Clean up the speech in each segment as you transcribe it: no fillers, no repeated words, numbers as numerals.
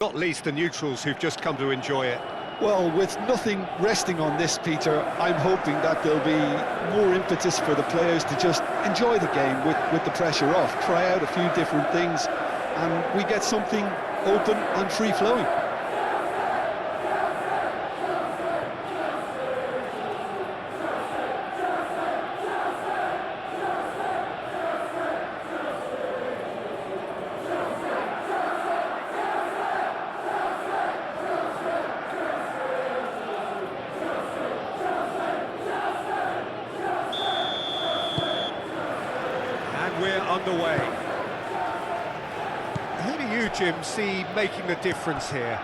Not least the neutrals who've just come to enjoy it. Well, with nothing resting on this, Peter, I'm hoping that there'll be more impetus for the players to just enjoy the game with the pressure off, try out a few different things, and we get something open and free-flowing. We're underway. Who do you, Jim, see making the difference here?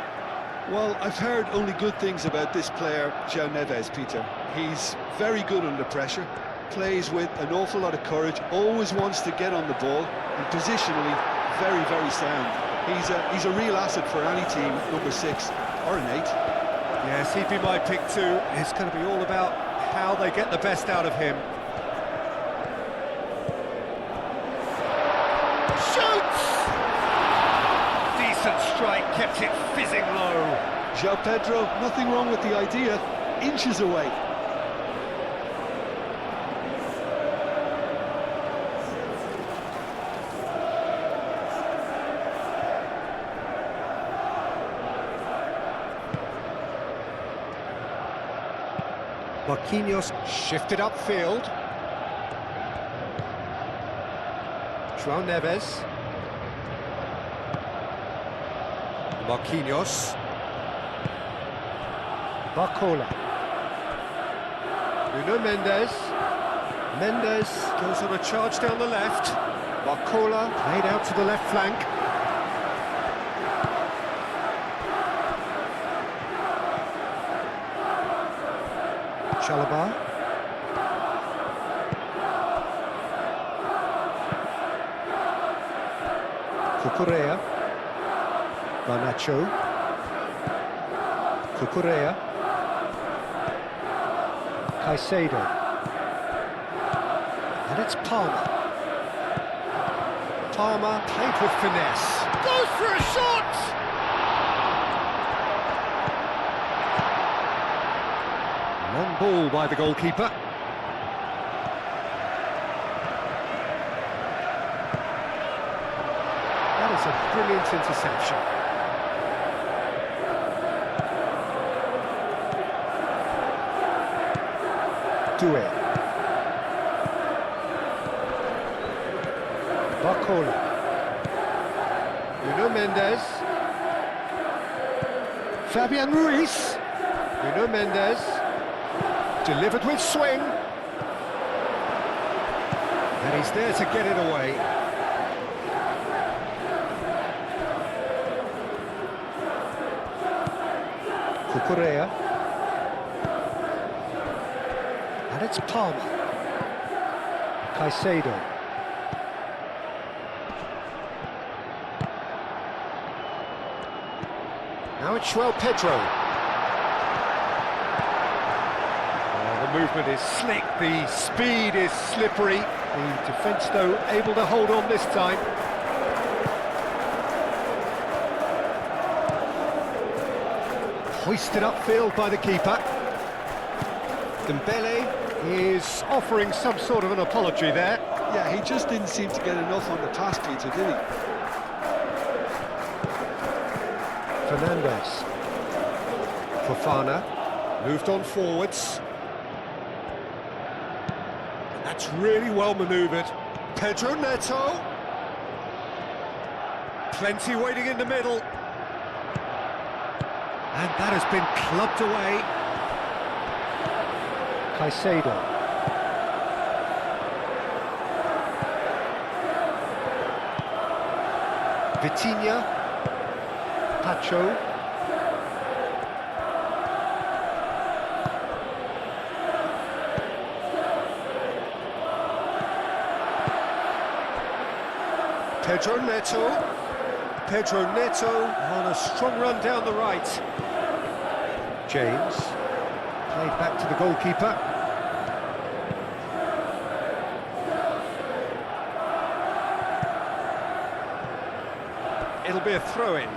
Well, I've heard only good things about this player, João Neves, Peter. He's very good under pressure, plays with an awful lot of courage, always wants to get on the ball, and positionally, very, very sound. He's a real asset for any team, number 6 or an 8. Yes, he'd be my pick too. It's going to be all about how they get the best out of him. Strike kept it fizzing low. João Pedro, nothing wrong with the idea, inches away. Marquinhos shifted upfield. João Neves. Marquinhos. Barcola. Nuno Mendes. Mendes goes on a charge down the left. Barcola played out to the left flank. Chalobah. Cucurella. Garnacho. Cucurella. Caicedo. And it's Palmer. Palmer played with finesse. Goes for a shot! Long ball by the goalkeeper. That is a brilliant interception. Doué. Barcola. Nuno Mendes. Fabian Ruiz. Nuno Mendes. Delivered with swing. And he's there to get it away. Cucurella. And it's Palmer. Caicedo. Now it's João Pedro. Oh, the movement is slick, the speed is slippery. The defence, though, able to hold on this time. Hoisted upfield by the keeper. Dembele is offering some sort of an apology there. Yeah, he just didn't seem to get enough on the pass, Peter, did he? Fernandes. Fofana moved on forwards. That's really well manoeuvred. Pedro Neto. Plenty waiting in the middle. And that has been clubbed away. Caicedo. Vitinha. Pacho. Pedro Neto. Pedro Neto on a strong run down the right. James. Played back to the goalkeeper. It'll be a throw-in.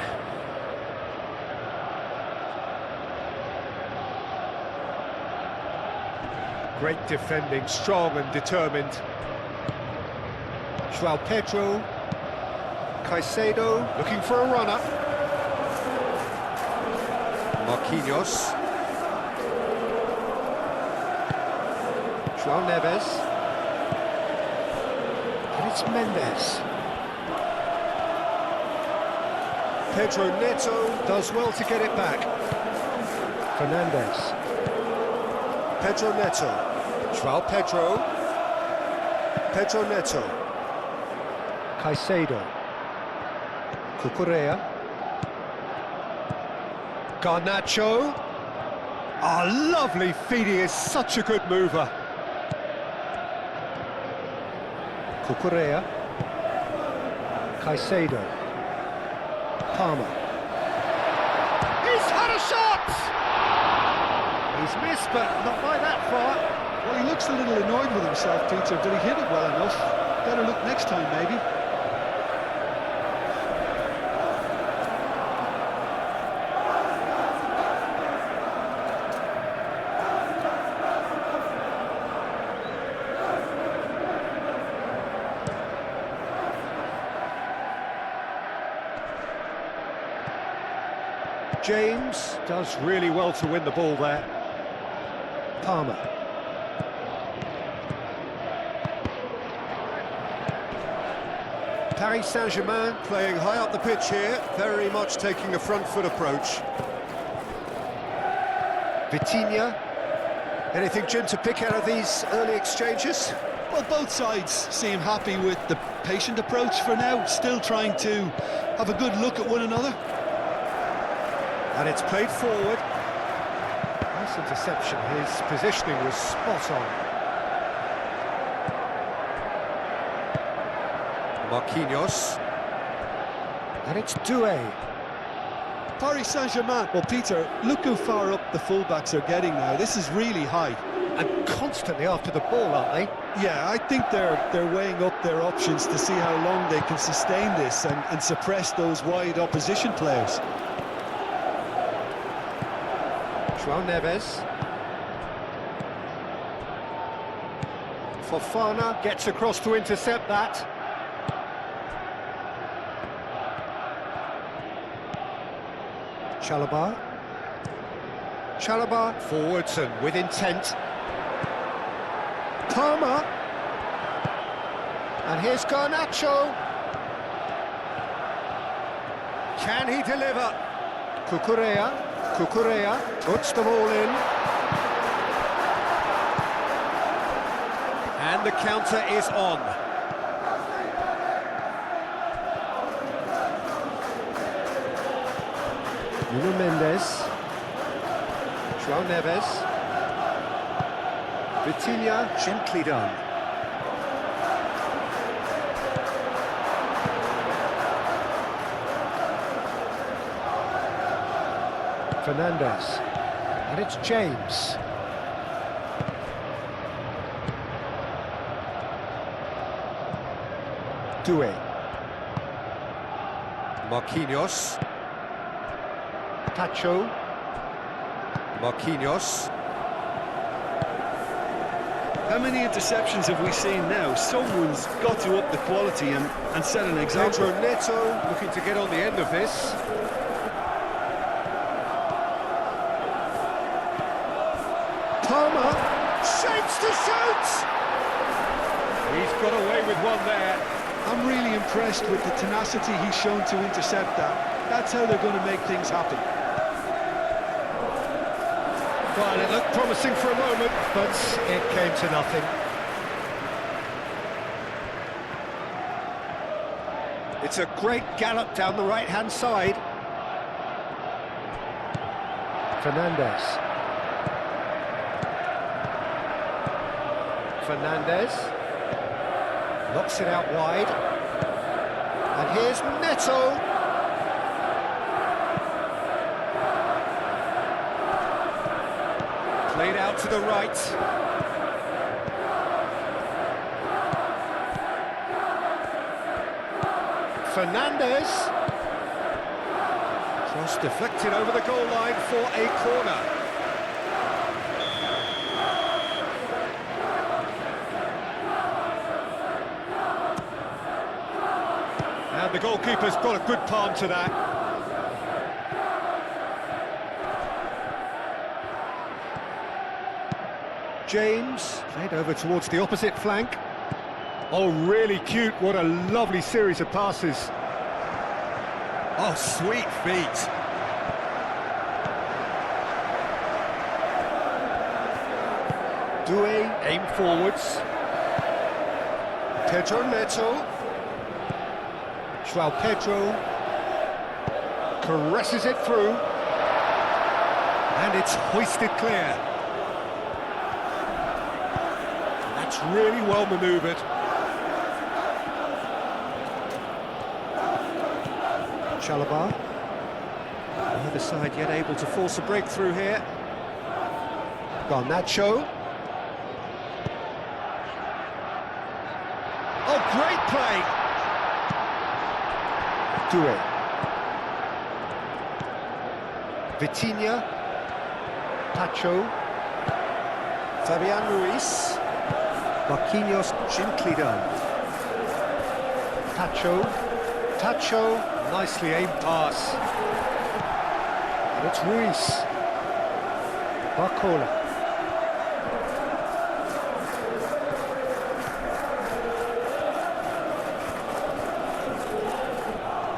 Great defending, strong and determined. João Pedro. Caicedo looking for a runner. Marquinhos. João Neves. And it's Mendes. Pedro Neto does well to get it back. Fernandes. Pedro Neto. João Pedro. Pedro Neto. Caicedo. Cucurella. Garnacho. Lovely feed, he is such a good mover. Cucurella. Caicedo. Palmer. He's had a shot! He's missed, but not by that far. Well, he looks a little annoyed with himself, Peter. Did he hit it well enough? Better look next time, maybe. James does really well to win the ball there. Palmer. Paris Saint-Germain playing high up the pitch here, very much taking a front foot approach. Vitinha. Anything, Jim, to pick out of these early exchanges? Well, both sides seem happy with the patient approach for now, still trying to have a good look at one another. And it's played forward. Nice interception, his positioning was spot on. Marquinhos. And it's Doué. Paris Saint-Germain. Well, Peter, look how far up the fullbacks are getting now. This is really high. And constantly after the ball, aren't they? Yeah, I think they're weighing up their options to see how long they can sustain this and suppress those wide opposition players. João Neves. Fofana gets across to intercept that. Chalobah. Chalobah forwards and with intent. Palmer. And here's Garnacho. Can he deliver? Cucurella. Cucurella puts the ball in. And the counter is on. Nuno Mendes. João Neves. Vitinha, gently done. Fernandes. And it's James. Doué. Marquinhos. Pacho. Marquinhos. How many interceptions have we seen now? Someone's got to up the quality and set an example. Pedro Neto looking to get on the end of this. Palmer shapes to shoot! He's got away with one there. I'm really impressed with the tenacity he's shown to intercept that. That's how they're going to make things happen. Well, it looked promising for a moment, but it came to nothing. It's a great gallop down the right-hand side. Fernandes. Fernandes. Knocks it out wide. And here's Neto. Played out to the right. Fernandes. Cross deflected over the goal line for a corner. And the goalkeeper's got a good palm to that. James, played over towards the opposite flank. Oh, really cute, what a lovely series of passes. Oh, sweet feet. Doué, aim forwards. Pedro Neto. João Pedro caresses it through. And it's hoisted clear. That's really well manoeuvred. Chalobah. Neither side yet able to force a breakthrough here. Garnacho. Oh, great play! Doué. Vitinha. Pacho. Fabian Ruiz. Marquinhos, gently done. Pacho. Tacho, nicely aimed pass. And it's Ruiz. Barcola.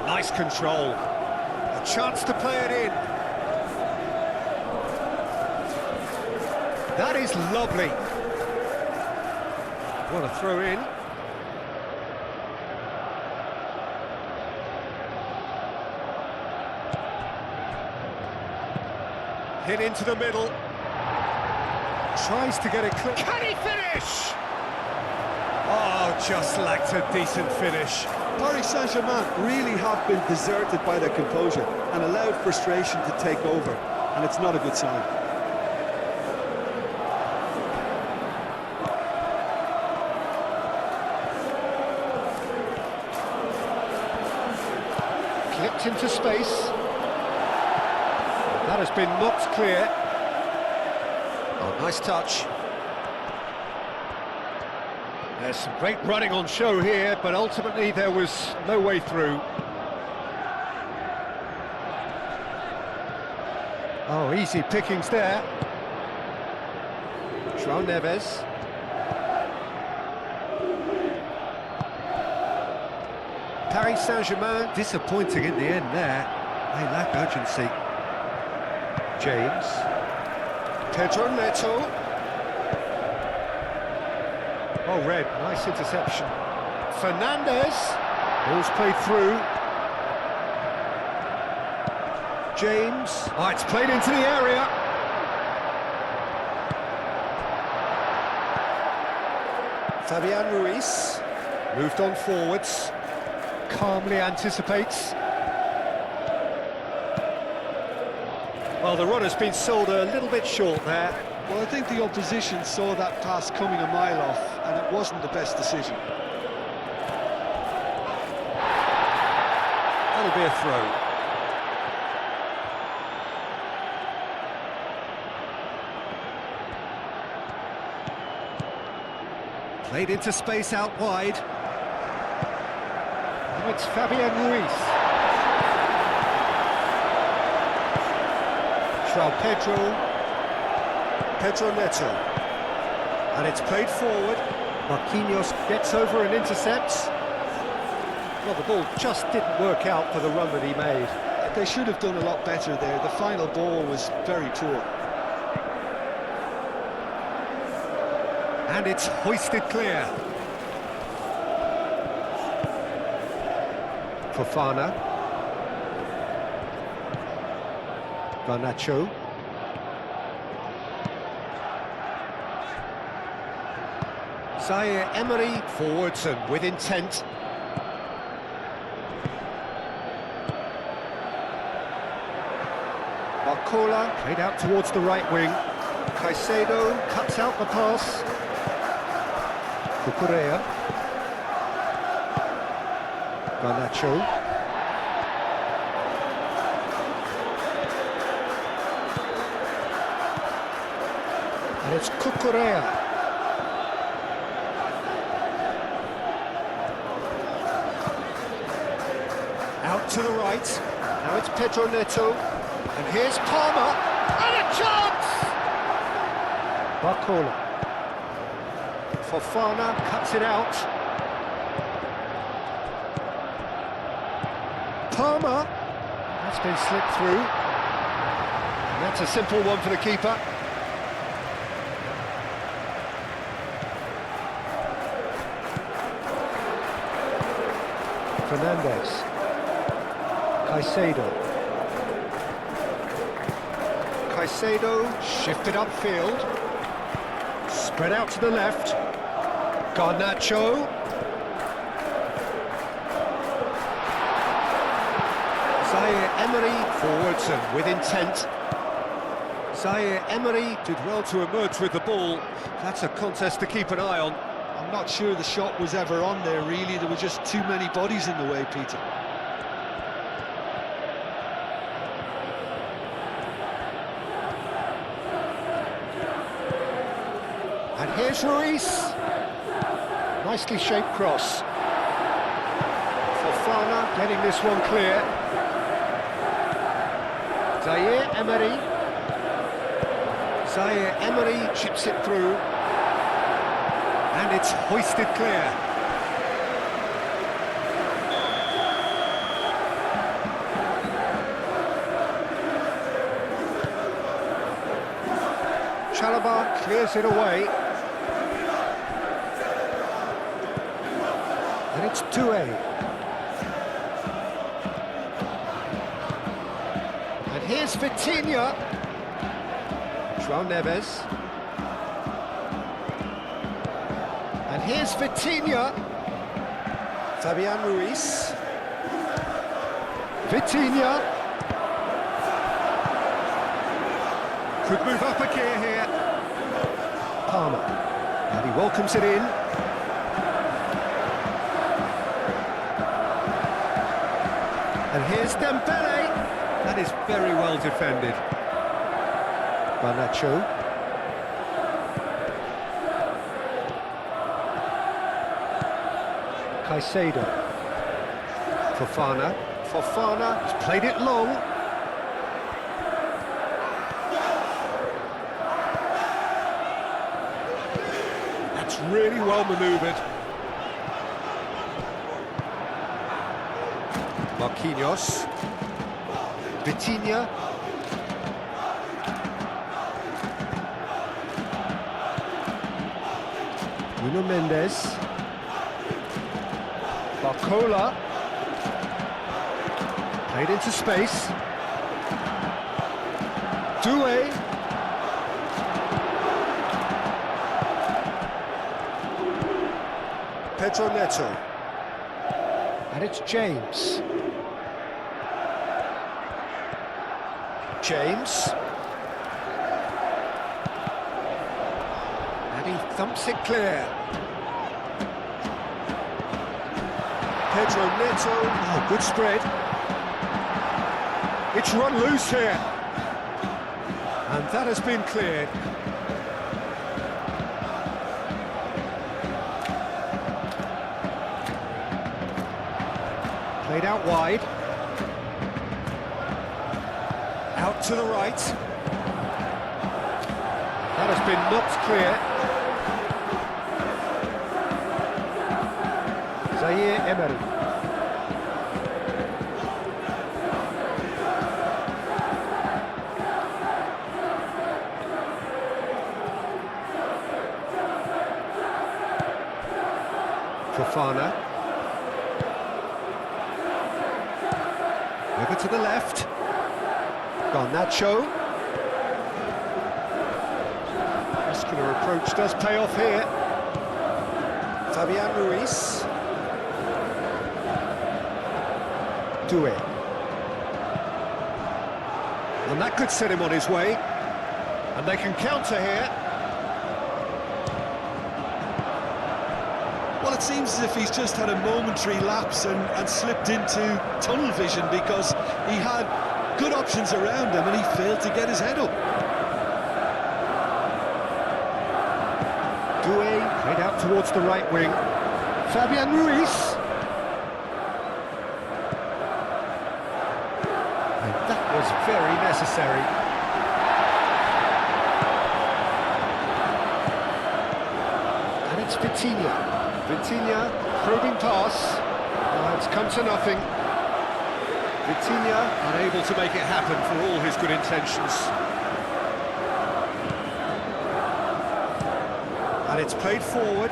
Nice control. A chance to play it in. That is lovely. What a throw in. Hit into the middle. Tries to get it clear. Can he finish? Oh, just lacked a decent finish. Paris Saint-Germain really have been deserted by their composure and allowed frustration to take over, and it's not a good sign. Clipped into space. That has been knocked clear. Oh, nice touch. There's some great running on show here, but ultimately there was no way through. Oh, easy pickings there. João Neves. Paris Saint-Germain disappointing in the end there. They lack urgency. James. Pedro Neto. Oh, Red, nice interception. Fernandez. Ball's played through. James. Oh, it's played into the area. Fabian Ruiz. Moved on forwards. Calmly anticipates. Well, the run has been sold a little bit short there. Well, I think the opposition saw that pass coming a mile off, and it wasn't the best decision. That'll be a throw. Played into space out wide. Now it's Fabian Ruiz. João Pedro. Pedro Neto. And it's played forward. Marquinhos gets over and intercepts. Well, the ball just didn't work out for the run that he made. They should have done a lot better there. The final ball was very poor. And it's hoisted clear. Fofana. Garnacho. Zaire Emery forwards and with intent. Barcola played out towards the right wing. Caicedo cuts out the pass. Cucurella. Garnacho. And it's Cucurella. right. Now it's Pedro Neto. And here's Palmer. And a chance! Barcola. Fofana cuts it out. Palmer. That's been slipped through. And that's a simple one for the keeper. Fernandez. Caicedo shifted upfield. Spread out to the left. Garnacho. Zaire Emery forwards and with intent. Zaire Emery did well to emerge with the ball. That's a contest to keep an eye on. I'm not sure the shot was ever on there, really. There were just too many bodies in the way, Peter. And here's Ruiz. Nicely shaped cross. Fofana getting this one clear. Zaire Emery chips it through. And it's hoisted clear. Chalobah clears it away. And it's 2-A. And here's Vitinha. João Neves. And here's Vitinha. Fabian Ruiz. Vitinha. Could move up a gear here. Palmer. And he welcomes it in. And here's Dembele. That is very well defended. Garnacho. Caicedo. Fofana has played it long. That's really well manoeuvred. Marquinhos. Vitinha. Nuno Mendes. Barcola. Played into space. Doué. Pedro Neto. And it's James. And he thumps it clear. Pedro Neto, oh, good spread. It's run loose here. And that has been cleared. Played out wide. Out to the right. That has been knocked clear. Zaire Emery. Fofana. Over to the left. Garnacho. Muscular approach does pay off here. Fabian Ruiz. Doué. And that could set him on his way. And they can counter here. Well, it seems as if he's just had a momentary lapse and slipped into tunnel vision, because he had good options around him and he failed to get his head up. Doué played out towards the right wing. Fabian Ruiz. was very necessary. And it's Vitinha. Vitinha, probing pass. It's come to nothing. Vitinha Unable to make it happen for all his good intentions. and it's played forward.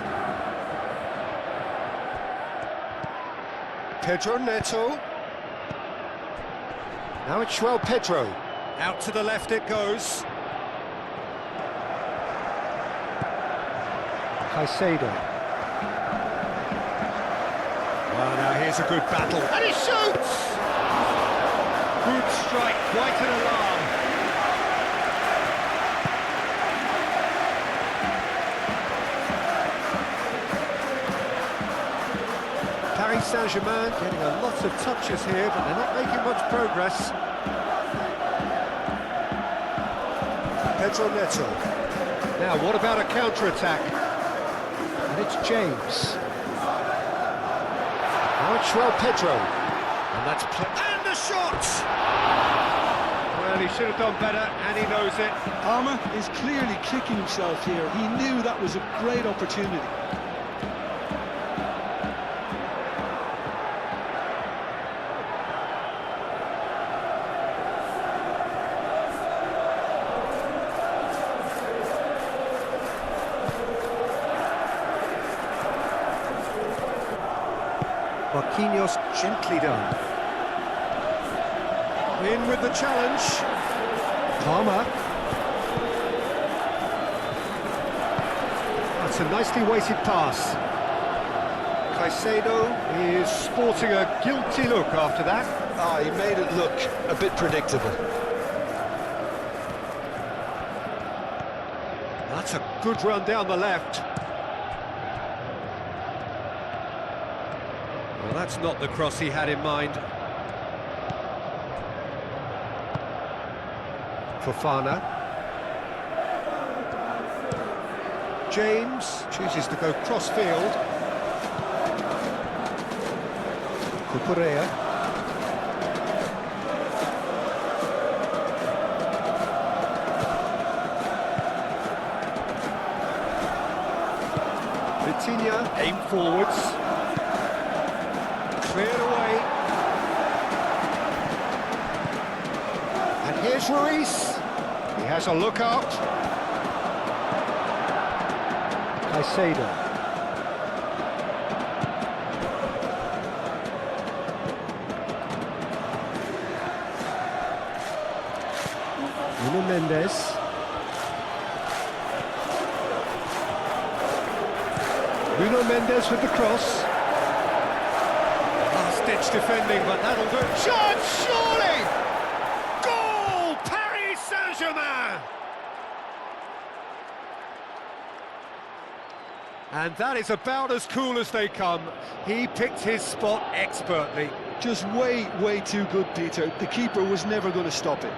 Pedro Neto. Now it's João Pedro. Out to the left it goes. Caicedo. Well, now here's a good battle. And he shoots! Good strike, quite an alarm. Paris Saint-Germain getting a lot of touches here, but they're not making much progress. Pedro Neto. Now, what about a counter-attack? And it's James. Now it's João Pedro. And that's And the shot! well, he should have done better, and he knows it. Palmer is clearly kicking himself here. He knew that was a great opportunity. Marquinhos gently done. In with the challenge. Palmer. That's a nicely weighted pass. Caicedo is sporting a guilty look after that. Ah, he made it look a bit predictable. That's a good run down the left. Well, that's not the cross he had in mind. Fofana. James chooses to go cross-field. Cucurella. Vitinha, aim forwards. Cleared away. And here's Ruiz. He has a look out. Caicedo. Nuno Mendes. Nuno Mendes with the cross. Last-ditch defending, but that'll do. Shot, surely! Goal! Paris Saint-Germain! And that is about as cool as they come. He picked his spot expertly. Just way too good, Peter. The keeper was never going to stop it.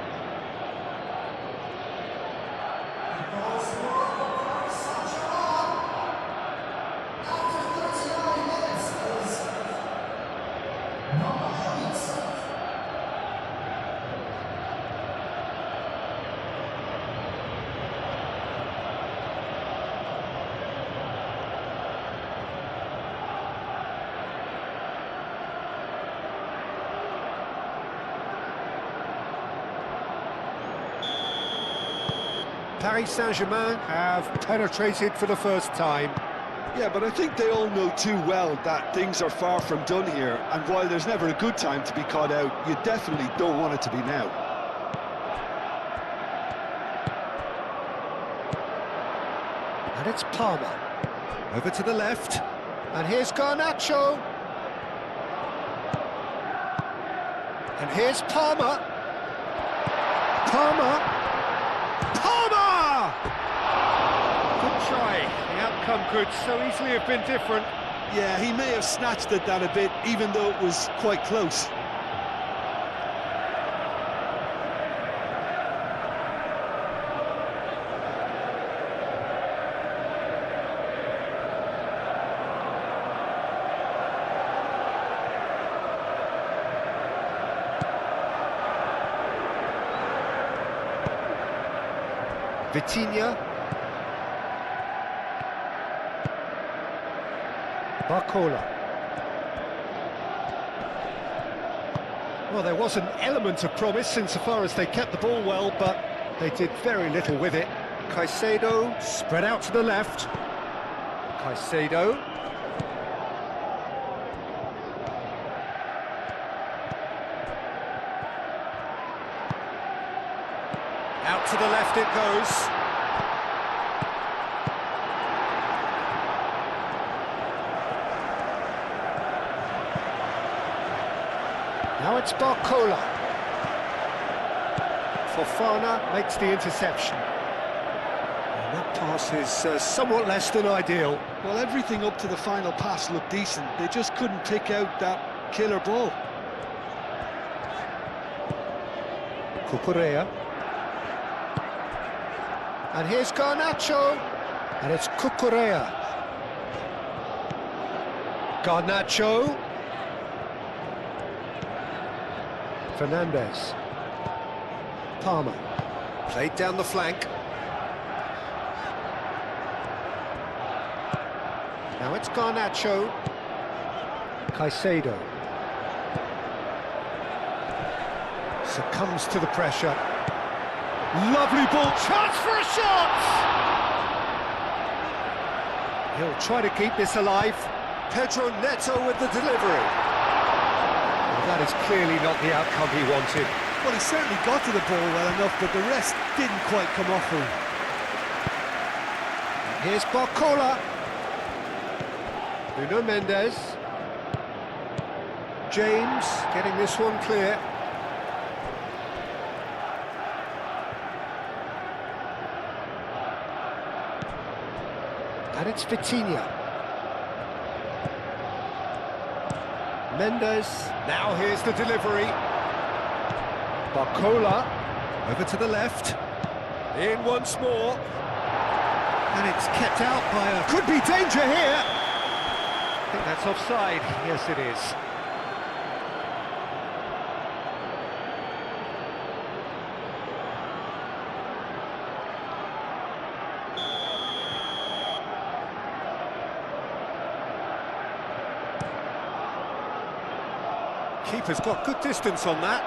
Paris Saint-Germain have penetrated for the first time. Yeah, but I think they all know too well that things are far from done here, and while there's never a good time to be caught out, you definitely don't want it to be now. And it's Palmer. Over to the left. And here's Garnacho. And here's Palmer. Palmer. Palmer! Good try. The outcome could so easily have been different. Yeah, he may have snatched at that a bit, even though it was quite close. Vitinha. Barcola. Well, there was an element of promise insofar as they kept the ball well, but they did very little with it. Caicedo spread out to the left. Caicedo. Out to the left it goes. Now it's Barcola. Fofana makes the interception. And that pass is somewhat less than ideal. Well, everything up to the final pass looked decent. They just couldn't pick out that killer ball. Cucurella. And here's Garnacho. And it's Cucurella. Garnacho. Fernandez. Palmer. Played down the flank. Now it's Garnacho. Caicedo. Succumbs to the pressure. Lovely ball. Chance for a shot! He'll try to keep this alive. Pedro Neto with the delivery. Well, that is clearly not the outcome he wanted. Well, he certainly got to the ball well enough, but the rest didn't quite come off for him. Here's Barcola. Nuno Mendes. James getting this one clear. And it's Vitinha. Mendes. Now here's the delivery. Barcola. Over to the left. In once more. And it's kept out by a... Could be danger here. I think that's offside. Yes, it is. Keeper's got good distance on that.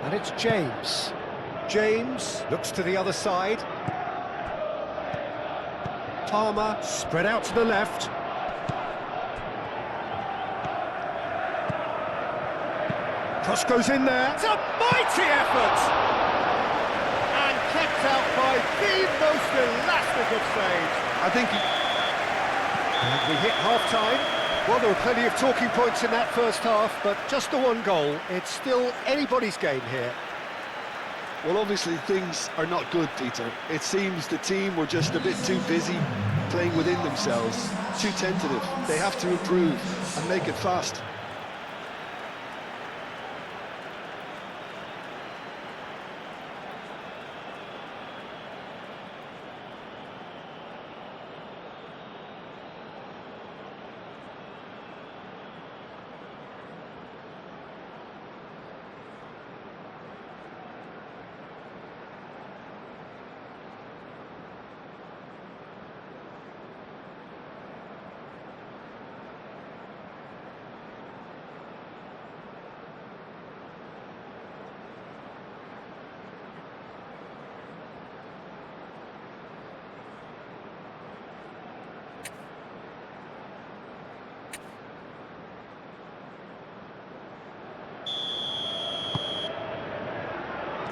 And it's James. James looks to the other side. Palmer spread out to the left. Cross goes in there. It's a mighty effort! And kept out by the most elastic of saves. I think And we hit half-time. Well, there were plenty of talking points in that first half, but just the one goal. It's still anybody's game here. Well, obviously things are not good, Peter. It seems the team were just a bit too busy playing within themselves, too tentative. They have to improve and make it fast.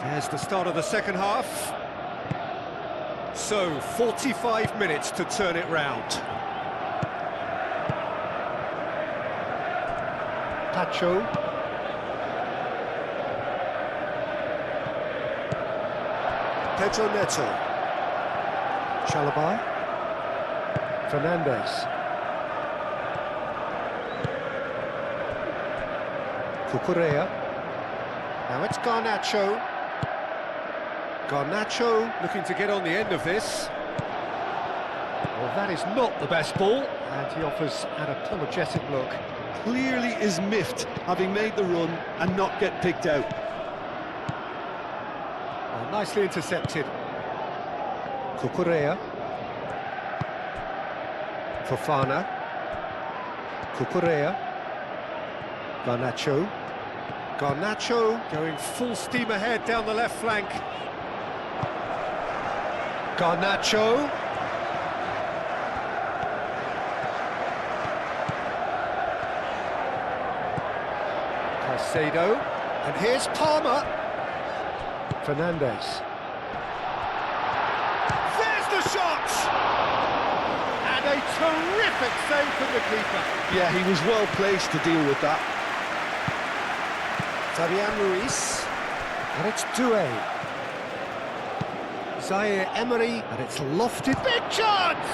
There's the start of the second half. So, 45 minutes to turn it round. Pacho. Pedro Neto. Chalobah. Fernandez. Cucurella. Now it's Garnacho. Garnacho Looking to get on the end of this. Well, that is not the best ball, and he offers an apologetic look. Clearly is miffed, having made the run and not get picked out. Well, nicely intercepted. Cucurella. Fofana. Cucurella. Garnacho. Garnacho going full steam ahead down the left flank. Garnacho. Caicedo. And here's Palmer. Fernandez. There's the shot! And a terrific save from the keeper. Yeah, he was well placed to deal with that. Fabian Ruiz. And it's Doué. Zaire Emery. And it's lofted. Big chance!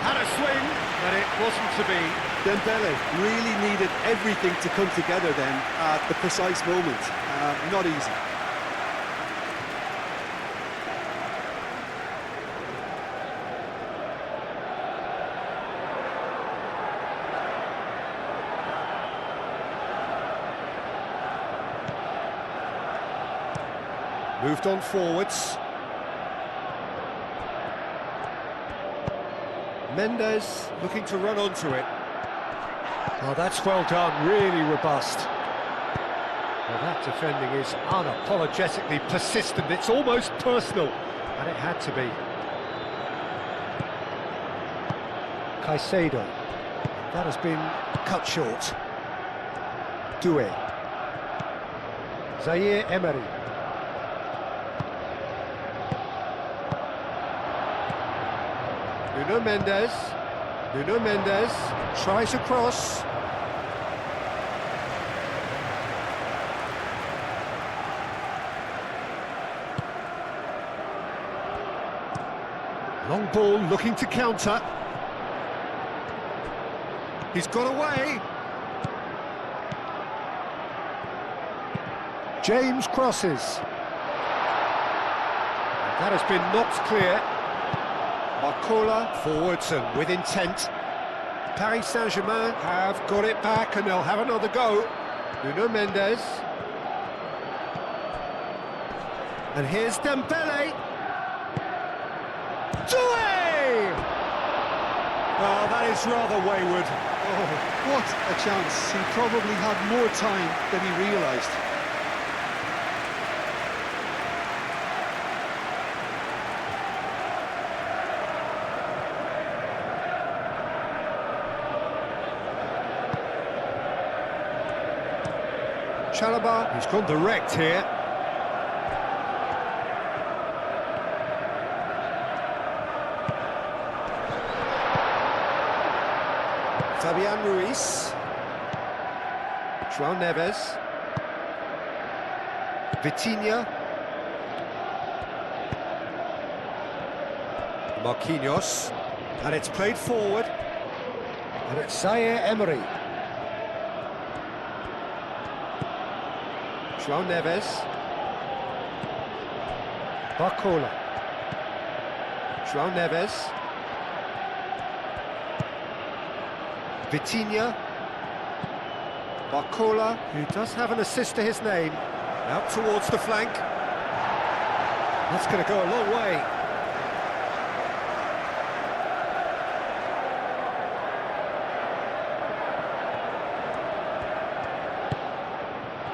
Had a swing, but it wasn't to be. Dembele really needed everything to come together then at the precise moment. Not easy. Moved on forwards. Mendes looking to run onto it. Oh, that's well done, really robust. Well, that defending is unapologetically persistent. It's almost personal, and it had to be. Caicedo. That has been cut short. Doué. Zaire Emery. Nuno Mendes. Nuno Mendes tries a cross. Long ball looking to counter. He's got away. James crosses. That has been knocked clear. Barcola forwards and with intent. Paris Saint-Germain have got it back and they'll have another go. Nuno Mendes. And here's Dembele. Doué! Oh, that is rather wayward. Oh, what a chance. He probably had more time than he realised. Chalobah, he's gone direct here. Fabian Ruiz. João Neves. Vitinha. Marquinhos. And it's played forward. And it's Zaire Emery. João Neves. Barcola. João Neves. Vitinha. Barcola, who does have an assist to his name. Out towards the flank. That's going to go a long way.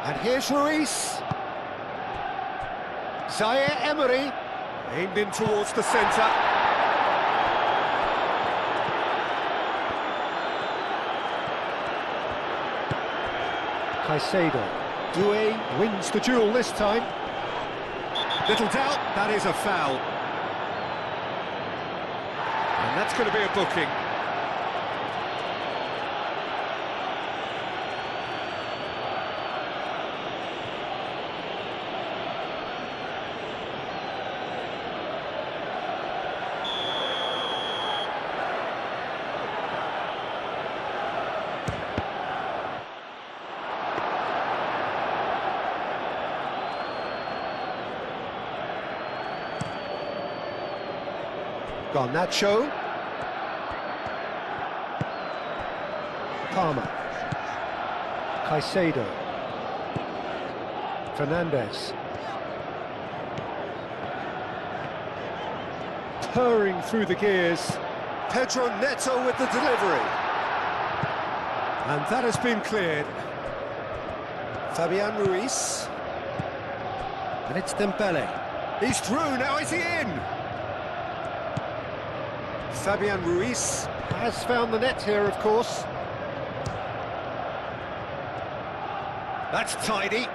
And here's Ruiz. Zaire Emery. Aimed in towards the centre. Caicedo. Doué wins the duel this time. Little doubt, that is a foul. And that's going to be a booking. Garnacho. Palmer. Caicedo. Fernandez. Purring through the gears. Pedro Neto with the delivery. And that has been cleared. Fabian Ruiz. And it's Dembele. He's through, now is he in? Fabian Ruiz has found the net here, of course. That's tidy.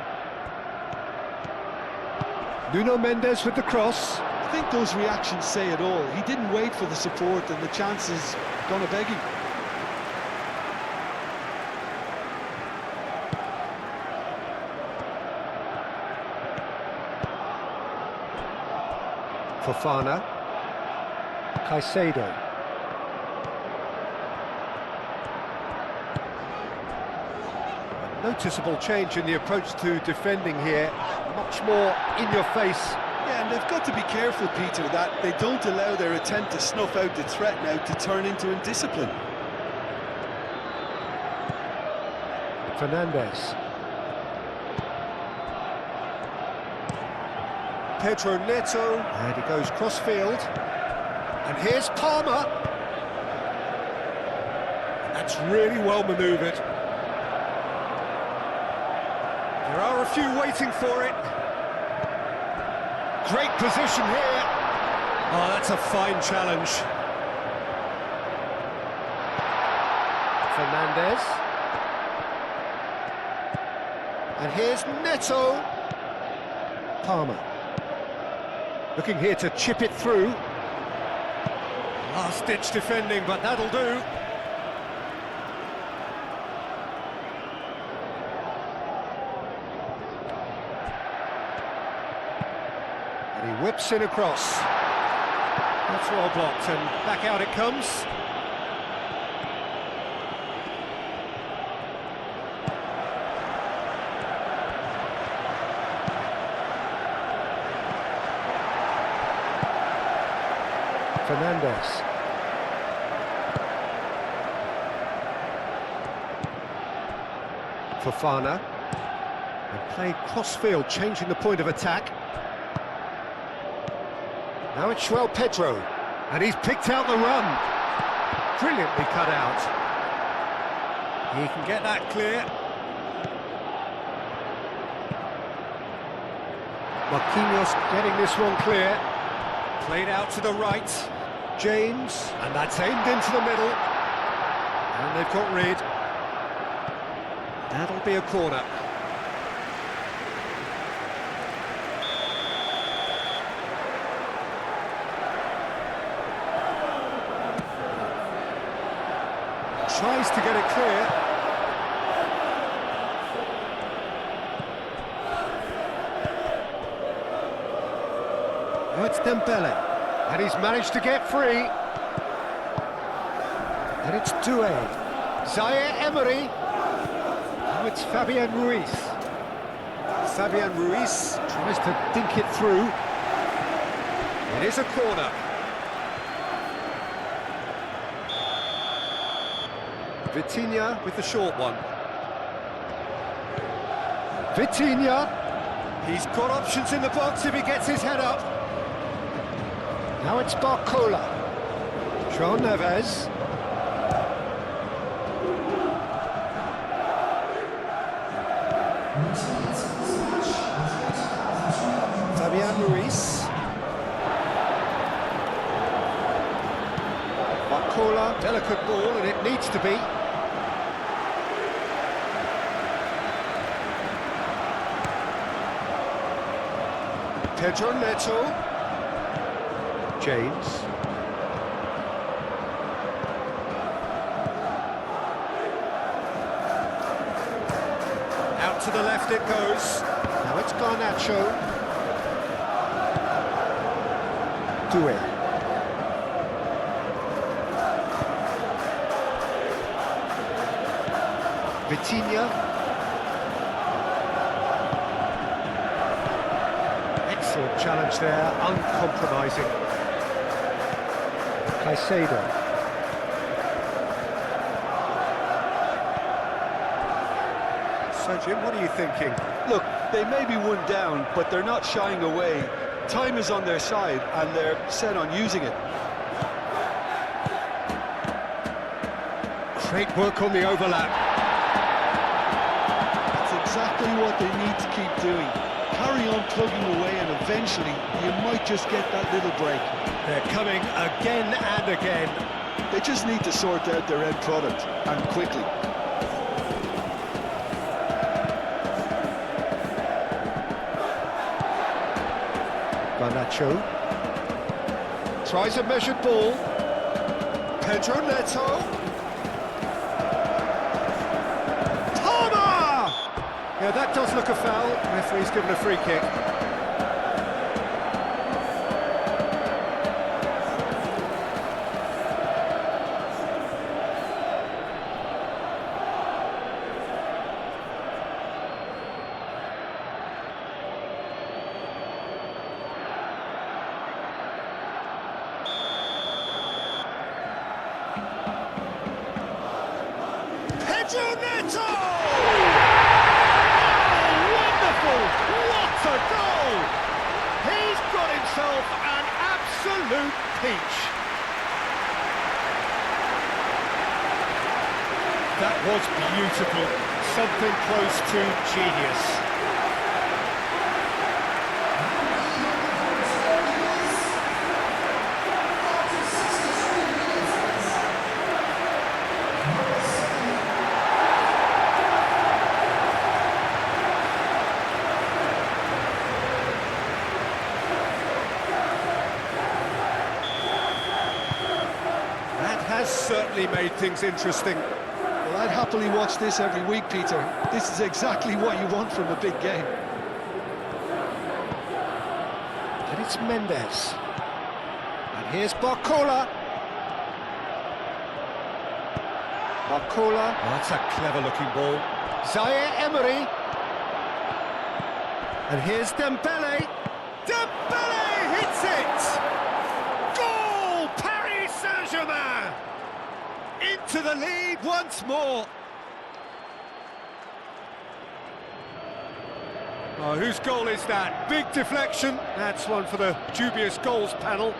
Nuno Mendes with the cross. I think those reactions say it all. He didn't wait for the support and the chances gone a-begging. Fofana. Caicedo. A noticeable change in the approach to defending here. Much more in your face. Yeah, and they've got to be careful, Peter, that they don't allow their attempt to snuff out the threat now to turn into indiscipline. Fernandez. Pedro Neto. And he goes cross-field. And here's Palmer. That's really well manoeuvred. There are a few waiting for it. Great position here. Oh, that's a fine challenge. Fernandez. And here's Neto. Palmer. Looking here to chip it through. Last-ditch defending, but that'll do. And he whips in across. That's well blocked, and back out it comes. Fernandez. Fofana. And played cross-field, changing the point of attack. Now it's João Pedro. And he's picked out the run. Brilliantly cut out. He can get that clear. Marquinhos getting this one clear. Played out to the right. James, and that's aimed into the middle. And they've got rid. That'll be a corner. Tries to get it clear. Now it's Dembele. And he's managed to get free. And it's Doué. Zaire Emery. Now it's Fabian Ruiz. Fabian Ruiz tries to dink it through. It is a corner. Vitinha with the short one. Vitinha. He's got options in the box if he gets his head up. Now it's Barcola. João Neves. Fabian Ruiz. Barcola, delicate ball, and it needs to be. Pedro Neto. James. Out to the left it goes. Now it's Garnacho. Doué. Vitinha. Excellent challenge there, uncompromising. Caicedo. So, Jim, what are you thinking? Look, they may be one down, but they're not shying away. Time is on their side, and they're set on using it. Great work on the overlap. That's exactly what they need to keep doing. Carry on plugging away, and eventually you might just get that little break. They're coming again and again. They just need to sort out their end product, and quickly. Garnacho tries a measured ball. Pedro Neto. Palmer! Yeah, that does look a foul. Referee's given a free kick. Pedro Neto! Oh, wonderful! What a goal! He's got himself an absolute peach. That was beautiful. Something close to genius. Has certainly made things interesting. Well, I'd happily watch this every week, Peter. This is exactly what you want from a big game. And it's Mendes. And here's Barcola. Barcola. Oh, that's a clever-looking ball. Zaire Emery. And here's Dembele. Dembele hits it! Goal! Paris Saint-Germain! Into the lead once more. Oh, whose goal is that? Big deflection. That's one for the dubious goals panel.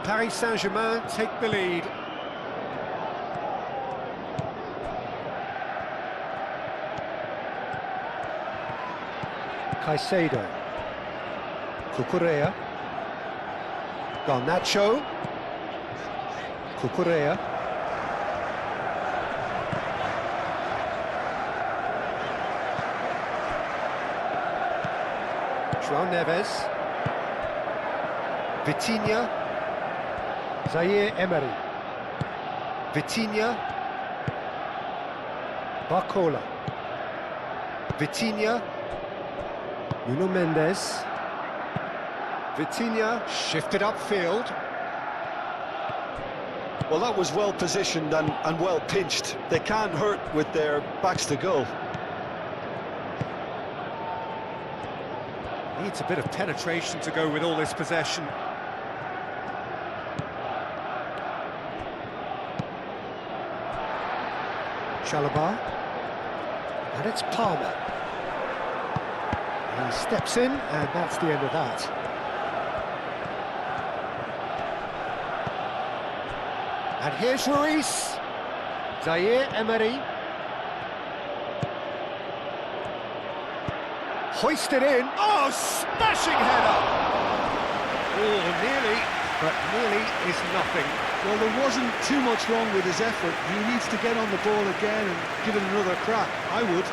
Paris Saint-Germain take the lead. Caicedo. Cucurella. Garnacho. Cucurella. João Neves. Vitinha. Zaire Emery. Vitinha. Barcola. Vitinha. Nuno Mendes. Vitinha shifted upfield. Well, that was well positioned and well pinched. They can't hurt with their backs to goal. Needs a bit of penetration to go with all this possession. Chalobah, and it's Palmer. He steps in, and that's the end of that. And here's Ruiz. Zaire Emery. Hoisted in. Oh, smashing header! Oh, nearly. but nearly is nothing. Well, there wasn't too much wrong with his effort. He needs to get on the ball again and give it another crack. I would.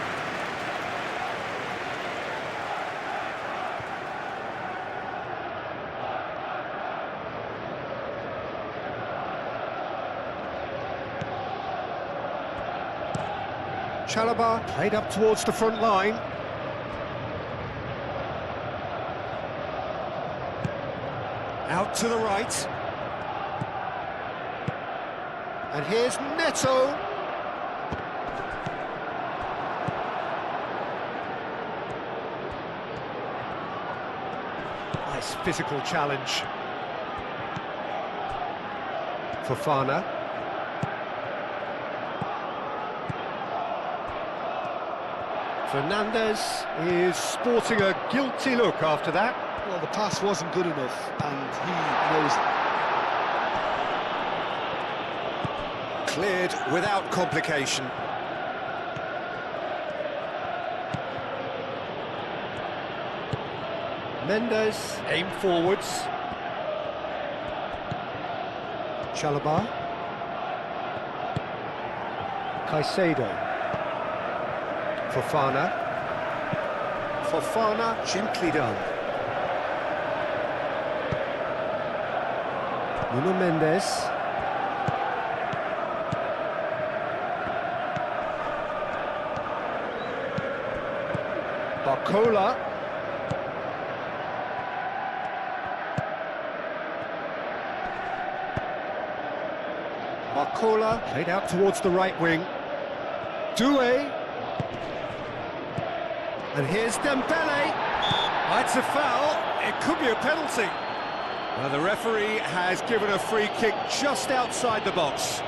Chalobah played up towards the front line. Out to the right. And here's Neto. Nice physical challenge. Fofana. Fernandez is sporting a guilty look after that. Well, the pass wasn't good enough, and he knows it. Cleared without complication. Mendes aim forwards. Chalobah. Caicedo. Fofana. Fofana, gently done. Nuno Mendes. Barcola. Barcola played out towards the right wing. Doué. And here's Dembele. That's a foul. It could be a penalty. Well, the referee has given a free kick just outside the box.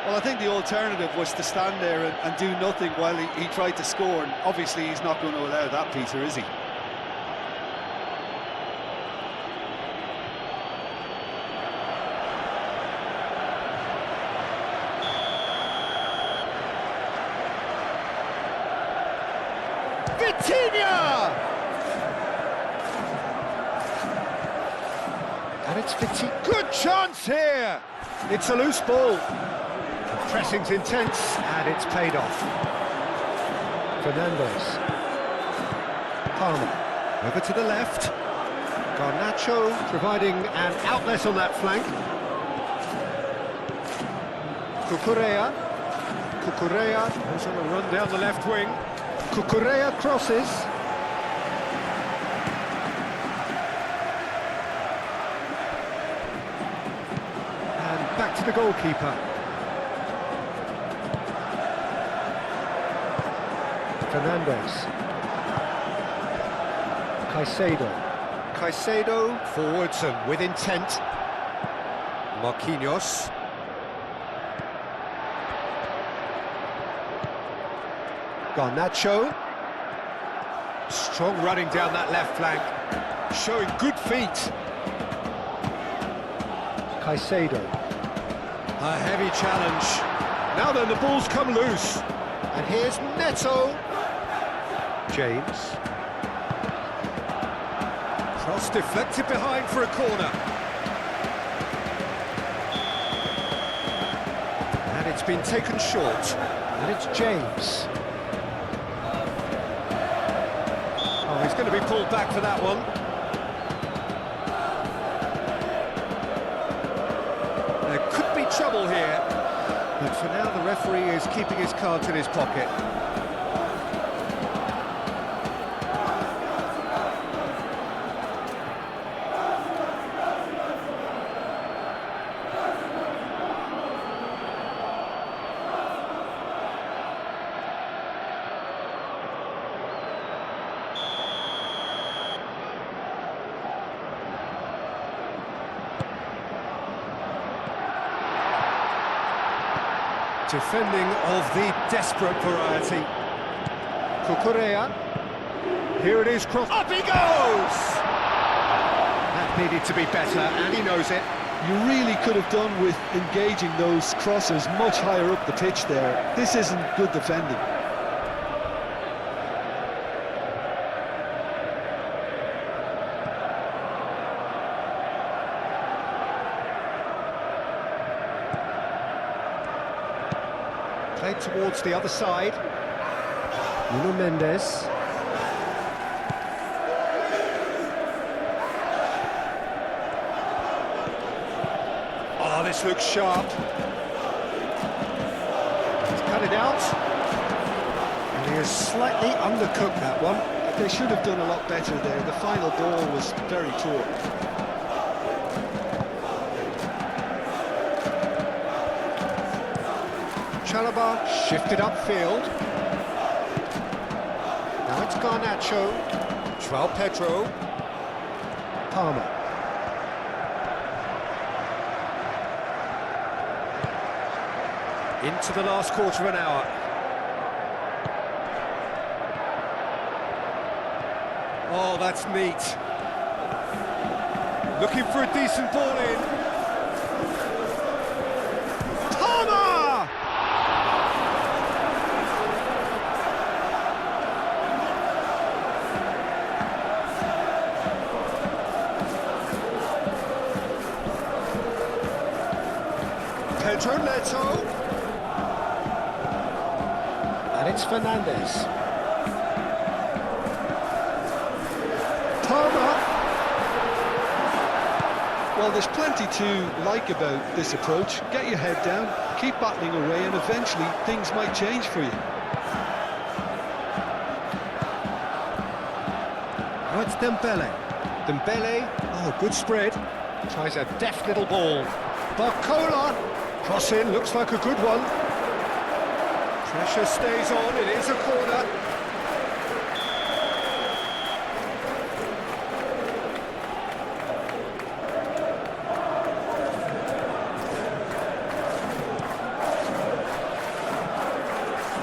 Well, I think the alternative was to stand there and do nothing while he tried to score, and obviously he's not going to allow that, Peter, is he? Vitinha! And it's Vitinha. Good chance here! It's a loose ball. The pressing's intense, and it's paid off. Fernandez. Palmer. Over to the left. Garnacho providing an outlet on that flank. Cucurella. Cucurella goes on a run down the left wing. Cucurella crosses. And back to the goalkeeper. Fernandez. Caicedo. Caicedo forwards and with intent. Marquinhos. Garnacho. Strong running down that left flank, showing good feet. Caicedo. A heavy challenge. Now then, the ball's come loose. And here's Neto. James. Cross deflected behind for a corner. And it's been taken short. And it's James. Oh, he's going to be pulled back for that one. There could be trouble here. But for now, the referee is keeping his cards in his pocket. Defending of the desperate variety. Cucurella. Here it is, cross. Up he goes! That needed to be better, and he knows it. You really could have done with engaging those crosses much higher up the pitch there. This isn't good defending. Played towards the other side. Nuno Mendes. Oh, this looks sharp. He's cut it out. And he has slightly undercooked that one. They should have done a lot better there. The final ball was very poor. Chalobah shifted upfield. Now it's Garnacho. João Pedro. Palmer. Into the last quarter of an hour. Oh, that's neat. Looking for a decent ball in. Palmer! Pedro Neto. And it's Fernandes. Palmer. Well, there's plenty to like about this approach. Get your head down, keep battling away, and eventually things might change for you. Oh, it's Dembele. Dembele, oh, good spread. Tries a deft little ball. Barcola, cross in, looks like a good one. Pressure stays on, it is a corner.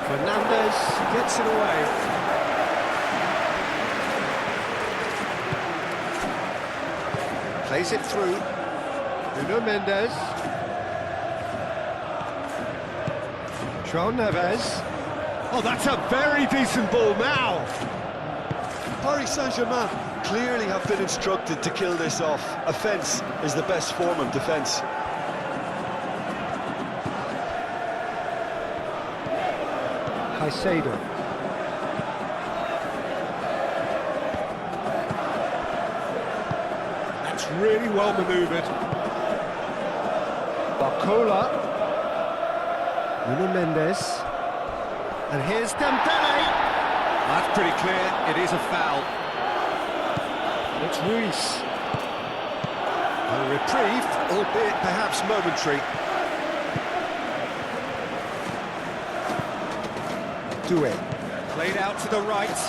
Fernandes gets it away. Plays it through. Nuno Mendes. João Neves. Oh, that's a very decent ball now. Paris Saint-Germain clearly have been instructed to kill this off. Offence is the best form of defence. Caicedo. That's really well manoeuvred. Barcola. Nuno Mendes. And here's Dembele. That's pretty clear, it is a foul. It's Ruiz. A reprieve, albeit perhaps momentary. Doué. Played out to the right.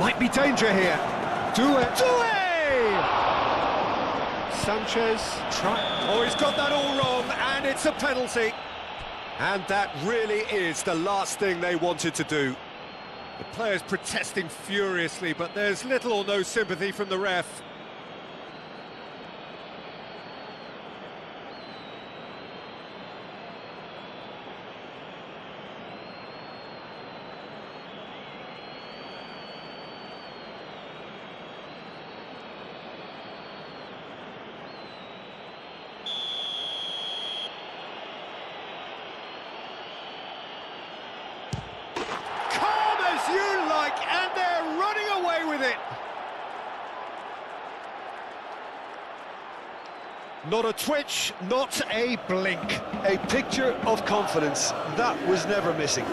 Might be danger here. Doué. Sanchez. Oh, he's got that all wrong, and it's a penalty. And that really is the last thing they wanted to do. The players protesting furiously, but there's little or no sympathy from the ref. You like, and they're running away with it. Not a twitch, not a blink. A picture of confidence that was never missing.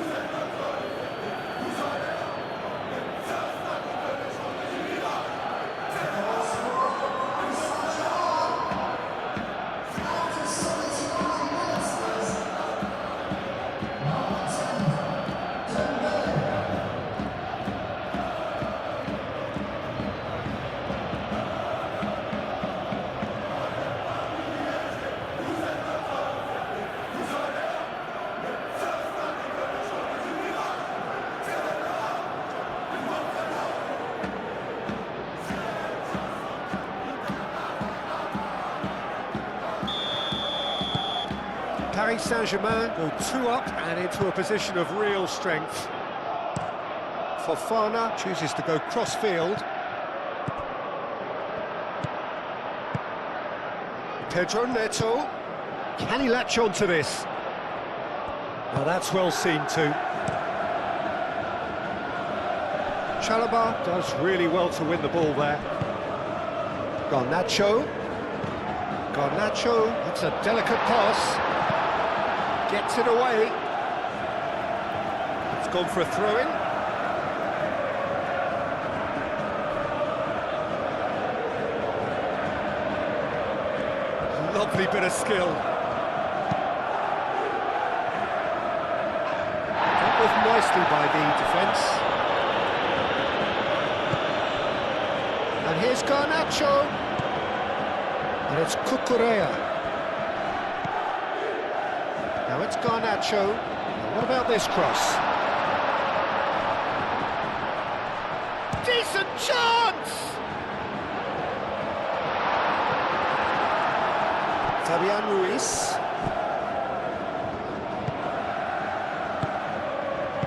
Paris Saint-Germain go 2 up and into a position of real strength. Fofana chooses to go cross-field. Pedro Neto. Can he latch on to this? Well, that's well seen too. Chalobah does really well to win the ball there. Garnacho. Garnacho, it's a delicate pass. Gets it away. It's gone for a throw-in. Lovely bit of skill. Dealt with nicely by the defence. And here's Garnacho. And it's Cucurella. Now it's Garnacho. Now what about this cross? Decent chance! Fabian Ruiz.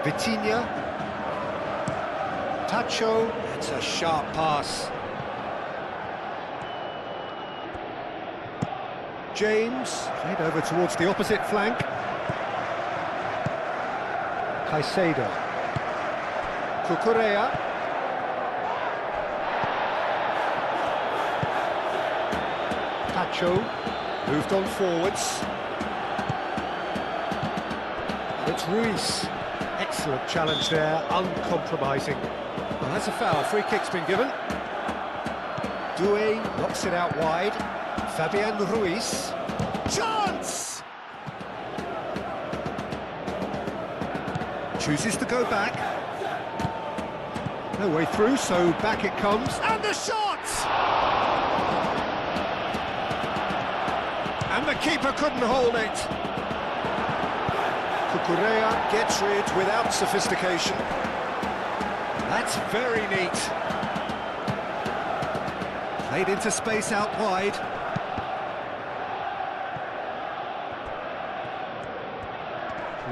Vitinha. Tacho. It's a sharp pass. James, played over towards the opposite flank. Caicedo. Cucurella. Tacho, moved on forwards. It's Ruiz. Excellent challenge there, uncompromising. Well, that's a foul, free kick's been given. Doué knocks it out wide. Fabian Ruiz. Chance! Chooses to go back. No way through, so back it comes. And the shot! And the keeper couldn't hold it. Cucurella gets rid without sophistication. That's very neat. Played into space out wide.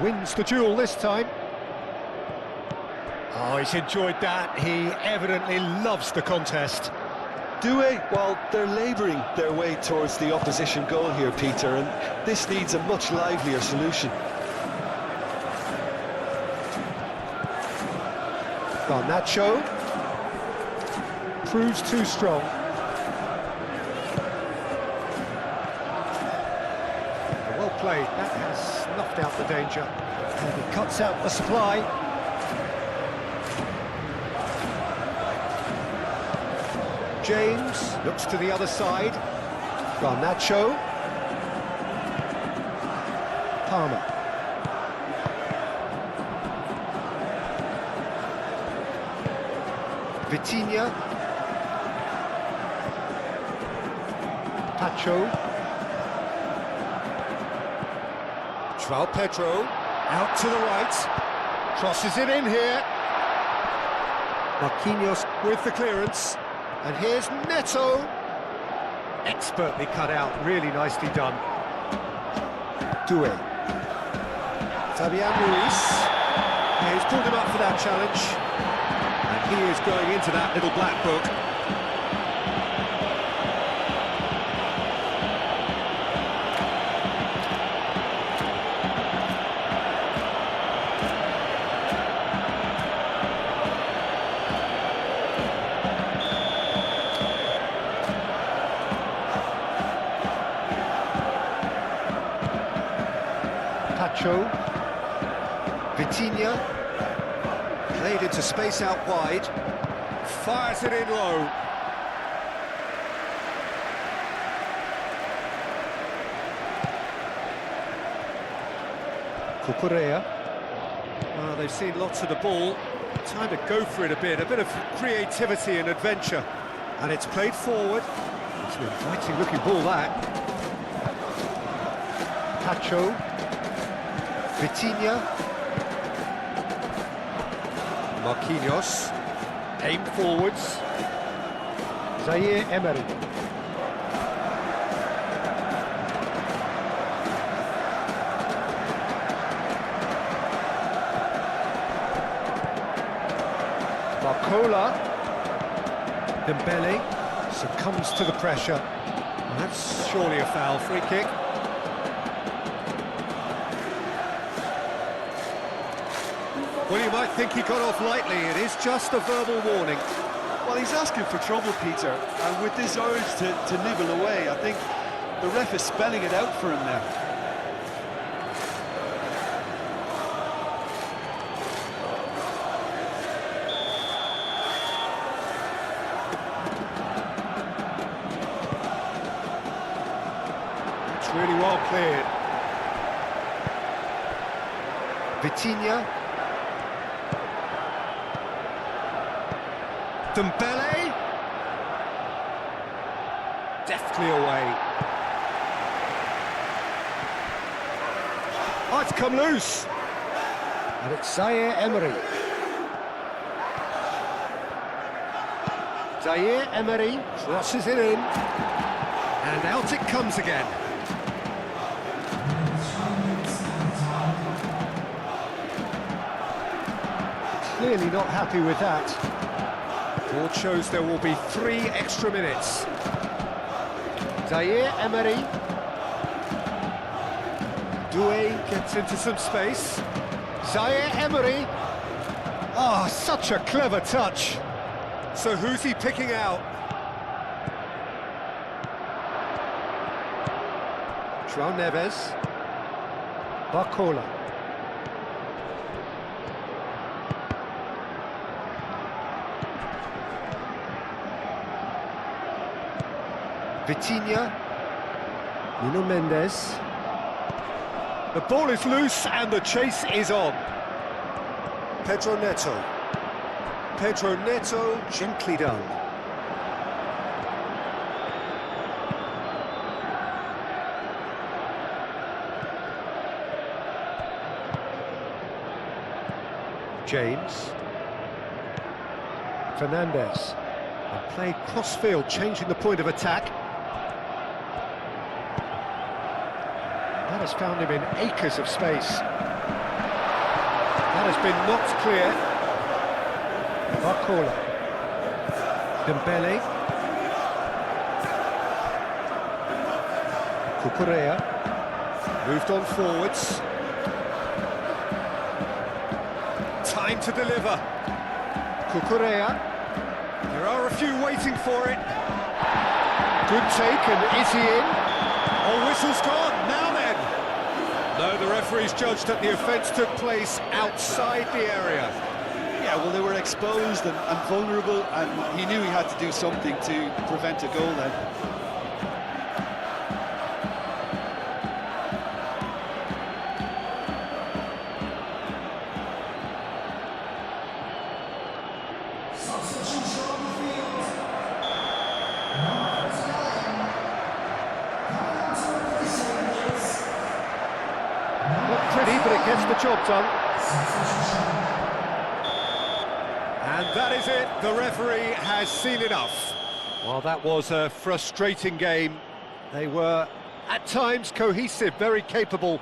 Wins the duel this time. Oh, he's enjoyed that. He evidently loves the contest. Doué, well, they're labouring their way towards the opposition goal here, Peter, and this needs a much livelier solution. Garnacho proves too strong. Well played, that has snuffed out the danger. And he cuts out the supply. James looks to the other side. Garnacho. Palmer. Vitinha. Tacho. João Pedro. Out to the right. Crosses it in here. Marquinhos with the clearance. And here's Neto. Expertly cut out, really nicely done. Doué. Fabian Ruiz. Yeah, he's pulled him up for that challenge. And he is going into that little black book. Tacho. Vitinha. Played into space out wide. Fires it in low. Cucurella. Well, they've seen lots of the ball. Time to go for it a bit of creativity and adventure. And it's played forward. It's an inviting looking ball, that. Tacho. Vitinha. Marquinhos. Aim forwards. Zaire Emery. Barcola. Dembele succumbs to the pressure. That's surely a foul, free kick. Well, you might think he got off lightly. It is just a verbal warning. Well, he's asking for trouble, Peter, and with this urge to nibble away, I think the ref is spelling it out for him now. It's really well cleared. Vitinha. Dembele. Deftly away. Oh, it's come loose. And it's Zaire Emery. Zaire Emery crosses it in. And out it comes again. Clearly not happy with that. Board shows there will be 3 extra minutes. Zaire Emery. Doué gets into some space. Zaire Emery. Ah, such a clever touch. So who's he picking out? João Neves. Barcola. Vitinha, Nuno Mendes. The ball is loose and the chase is on. Pedro Neto. Pedro Neto, gently done. James. Fernandes. And played cross-field, changing the point of attack. That has found him in acres of space. That has been knocked clear. Barcola. Dembele. Cucurella. Moved on forwards. Time to deliver. Cucurella. There are a few waiting for it. Good take, and is he in? Oh, whistle's gone, now then! No, the referee's judged that the offence took place outside the area. Yeah, well, they were exposed and vulnerable, and he knew he had to do something to prevent a goal then. Not pretty, but it gets the job done. And that is it, the referee has seen enough. Well, that was a frustrating game. They were, at times, cohesive, very capable,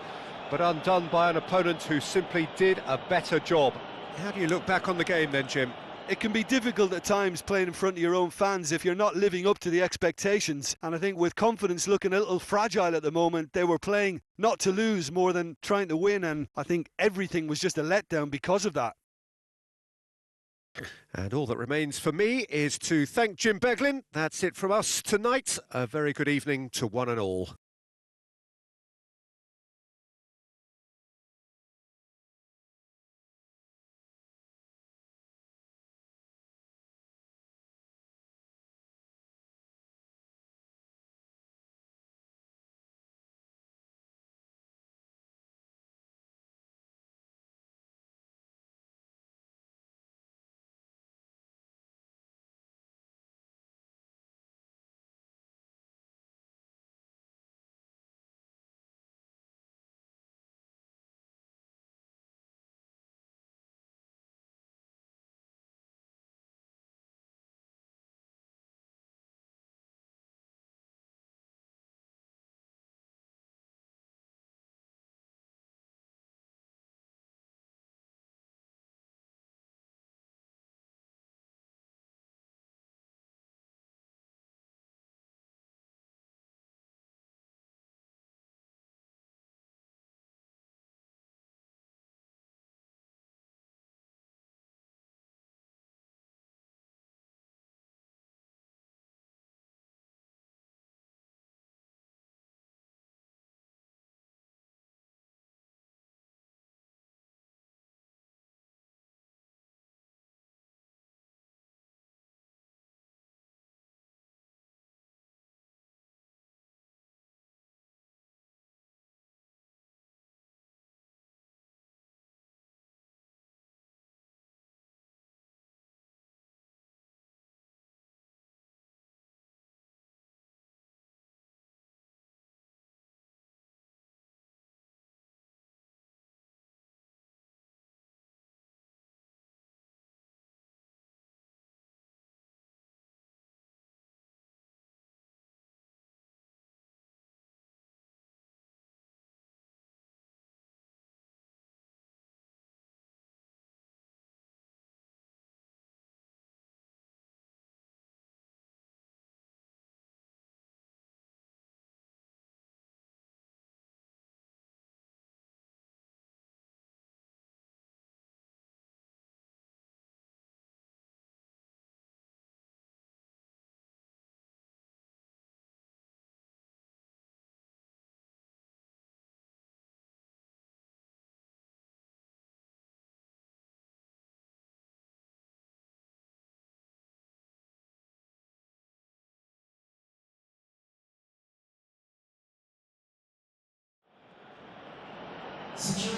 but undone by an opponent who simply did a better job. How do you look back on the game then, Jim? It can be difficult at times playing in front of your own fans if you're not living up to the expectations. And I think with confidence looking a little fragile at the moment, they were playing not to lose more than trying to win. And I think everything was just a letdown because of that. And all that remains for me is to thank Jim Beglin. That's it from us tonight. A very good evening to one and all.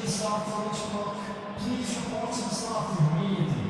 staff for each block, please report to the staff room immediately.